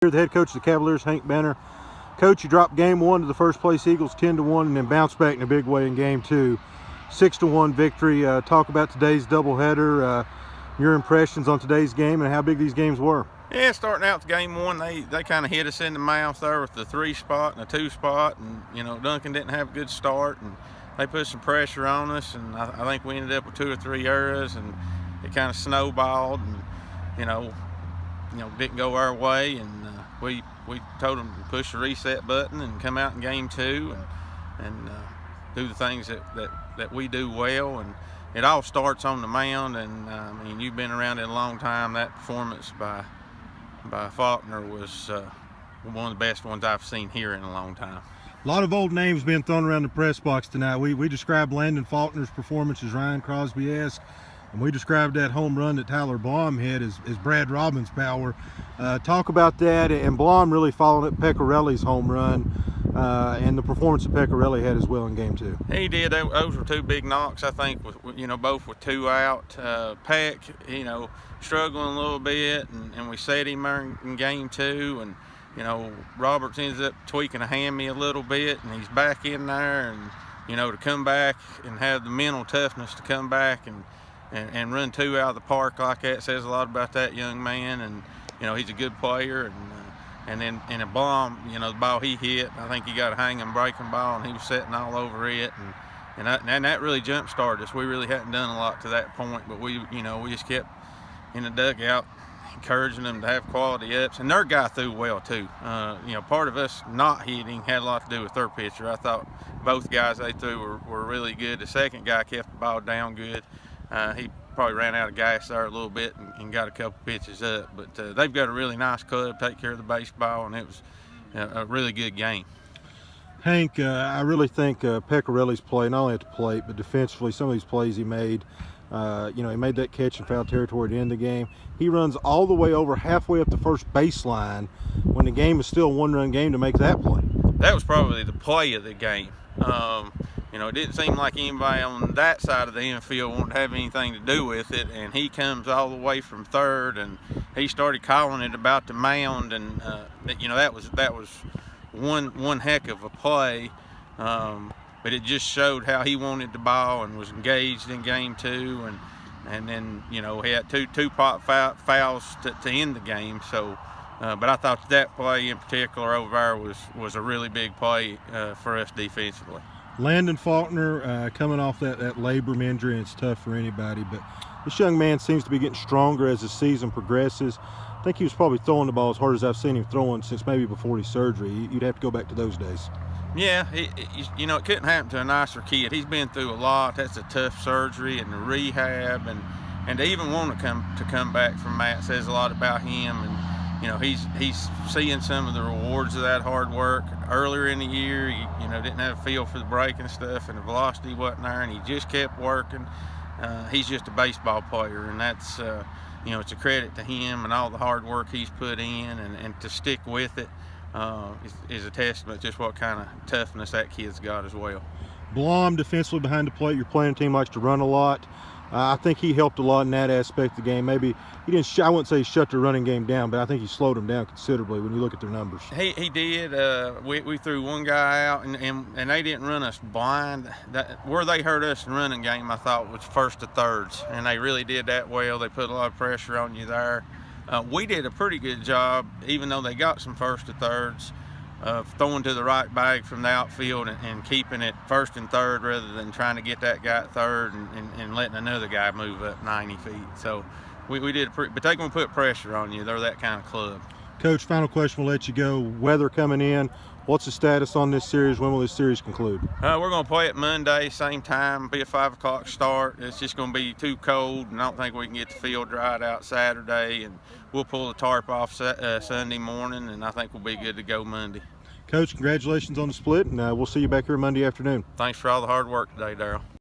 Here, the head coach of the Cavaliers, Hank Banner. Coach, you dropped game one to the first place Eagles 10-1 and then bounced back in a big way in game two. 6-1 victory. Talk about today's doubleheader, your impressions on today's game and how big these games were. Yeah, starting out with game one, they kind of hit us in the mouth there with the 3 spot and the 2 spot, and Duncan didn't have a good start, and they put some pressure on us, and I think we ended up with 2 or 3 errors, and it kind of snowballed, and didn't go our way, and we told them to push the reset button and come out in game two and do the things that we do well, and it all starts on the mound, and you've been around it a long time. That performance by Faulkner was one of the best ones I've seen here in a long time. A lot of old names being thrown around the press box tonight. We described Landon Faulkner's performance as Ryan Crosby-esque, and we described that home run that Tyler Blom hit as Brad Robbins' power. Talk about that, and Blom really following up Pecorelli's home run and the performance that Pecorelli had as well in game two. He did. Those were 2 big knocks, I think, both with 2 out. Peck, struggling a little bit, and we set him in game two, and Roberts ends up tweaking a hammy a little bit, and he's back in there, and to come back and have the mental toughness to come back and run 2 out of the park like that says a lot about that young man, and he's a good player, and then in a bomb, the ball he hit, I think he got a hanging breaking ball, and he was sitting all over it, and that really jump started us. We really hadn't done a lot to that point, but we just kept in the dugout encouraging them to have quality ups, and their guy threw well too. Part of us not hitting had a lot to do with their pitcher. I thought both guys they threw were really good. The second guy kept the ball down good. He probably ran out of gas there a little bit and got a couple pitches up, but they've got a really nice club, take care of the baseball, and it was a really good game. Hank, I really think Pecorelli's play, not only at the plate, but defensively, some of these plays he made, he made that catch in foul territory at the end of the game. He runs all the way over halfway up the first baseline when the game is still a 1-run game to make that play. That was probably the play of the game. It didn't seem like anybody on that side of the infield wanted to have anything to do with it, and he comes all the way from third, and he started calling it about the mound, and that was one heck of a play, but it just showed how he wanted the ball and was engaged in game two, and then he had two pop fouls to end the game. So, but I thought that play in particular over there was a really big play for us defensively. Landon Faulkner coming off that labrum injury, and it's tough for anybody, but this young man seems to be getting stronger as the season progresses. I think he was probably throwing the ball as hard as I've seen him throwing since maybe before his surgery. You'd have to go back to those days. Yeah, it couldn't happen to a nicer kid. He's been through a lot. That's a tough surgery and the rehab, and to even want to come back from that says a lot about him. And he's seeing some of the rewards of that hard work. Earlier in the year, he didn't have a feel for the break and stuff, and the velocity wasn't there, and he just kept working. He's just a baseball player, and that's it's a credit to him and all the hard work he's put in, and to stick with it is a testament to just what kind of toughness that kid's got as well. Blom defensively behind the plate. Your playing team likes to run a lot. I think he helped a lot in that aspect of the game. Maybe he didn't. I wouldn't say he shut the running game down, but I think he slowed them down considerably when you look at their numbers. He did. We threw one guy out, and they didn't run us blind. Where they hurt us in running game, I thought, was first to thirds, and they really did that well. They put a lot of pressure on you there. We did a pretty good job, even though they got some first to thirds, of throwing to the right bag from the outfield and keeping it first and third rather than trying to get that guy at third and letting another guy move up 90 feet. So we did but they're going to put pressure on you. They're that kind of club. Coach, final question, we'll let you go. Weather coming in. What's the status on this series? When will this series conclude? We're going to play it Monday, same time, be a 5 o'clock start. It's just going to be too cold, and I don't think we can get the field dried out Saturday, and we'll pull the tarp off Sunday morning, and I think we'll be good to go Monday. Coach, congratulations on the split, and we'll see you back here Monday afternoon. Thanks for all the hard work today, Darryl.